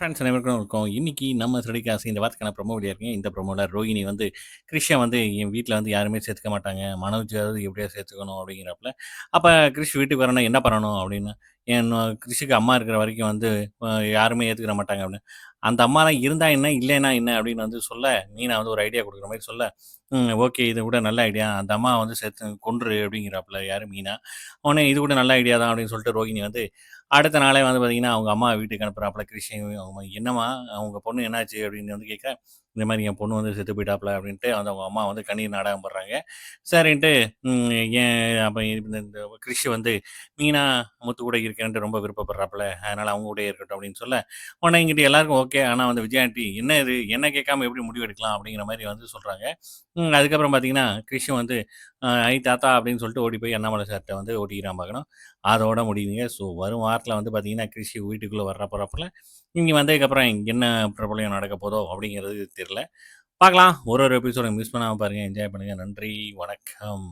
Friends அனைவருக்கும் இருக்கும். இன்னைக்கு நம்ம ஸ்டடிகாஸ் இந்த வாரத்துக்கான ப்ரோமோ வீடியோ இருக்குங்க. இந்த ப்ரோமோல ரோகிணி வந்து கிரிஷ வந்து என் வீட்ல வந்து யாருமே சேர்த்துக்க மாட்டாங்க. மனோஜாவது எப்படியாவது சேர்த்துக்கணும் அப்படிங்கிறாப்புல. அப்ப கிரிஷ் வீட்டுக்கு வரணும்னா என்ன பண்ணணும் அப்படின்னு, கிரிஷுக்கு அம்மா இருக்கிற வரைக்கும் வந்து அ யாருமே ஏத்துக்கிற மாட்டாங்க அப்படின்னு. அந்த அம்மாலாம் இருந்தா என்ன, இல்லைன்னா என்ன அப்படின்னு வந்து சொல்ல, மீனா வந்து ஒரு ஐடியா குடுக்குற மாரி சொல்ல, ஓகே இது கூட நல்ல ஐடியா. அந்த அம்மாவ வந்து சேர்த்து கொன்றுரு அப்படிங்கிறாப்புல யாரு மீனா. உடனே இது கூட நல்ல ஐடியா தான் அப்படின்னு சொல்லிட்டு ரோகிணி வந்து அடுத்த நாளே வந்து பார்த்தீங்கன்னா, அவங்க அம்மா வீட்டுக்கு அனுப்புறாப்புல கிறிஷையும் அவங்க "என்னம்மா உங்க பொண்ணு என்னாச்சு?" அப்படின்னு வந்து கேட்க, இந்த மாரி "என் பொண்ணு வந்து செத்து போயிட்டாப்புல" அப்படின்ட்டு வந்து அவங்க அம்மா வந்து கண்ணீர் நாடகம் போடுறாங்க. சரின்ட்டு ம் ஏன் அப்ப இந்த இந்த கிறிஷ் வந்து மீனா முத்து கூட இருக்கேன்ட்டு ரொம்ப விருப்பப்படுறாப்புல. அதனால அவங்க கூடயே இருக்கட்டும் அப்படின்னு சொல்ல, உடனே இங்கிட்டு எல்லாருக்கும் ஓகே. ஆனா வந்து விஜய் ஆண்டி "என்ன இது? என்ன கேட்காம எப்படி முடிவு எடுக்கலாம்?" அப்படிங்கிற மாரி வந்து சொல்றாங்க. அதுக்கப்புறம் பார்த்தீங்கன்னா, கிறிஷும் வந்து "ஐ தாத்தா" அப்படின்னு சொல்லிட்டு ஓடி போய் அண்ணாமலை சார்ட்ட வந்து ஒட்டிக்கிறான் பார்க்கணும். அதோட முடியுதுங்க. ஸோ வரும் வாரத்தில வந்து பார்த்தீங்கன்னா, கிறிஷ் வீட்டுக்குள்ள வர போறாப்புல. இங்க வந்ததுக்கப்புறம் என்ன பிரபலம் நடக்க போதோ அப்படிங்கிறது தெரியல. பார்க்கலாம். ஒரு ஒரு எபிசோட மிஸ் பண்ணாம பாருங்க. என்ஜாய் பண்ணுங்க. நன்றி. வணக்கம்.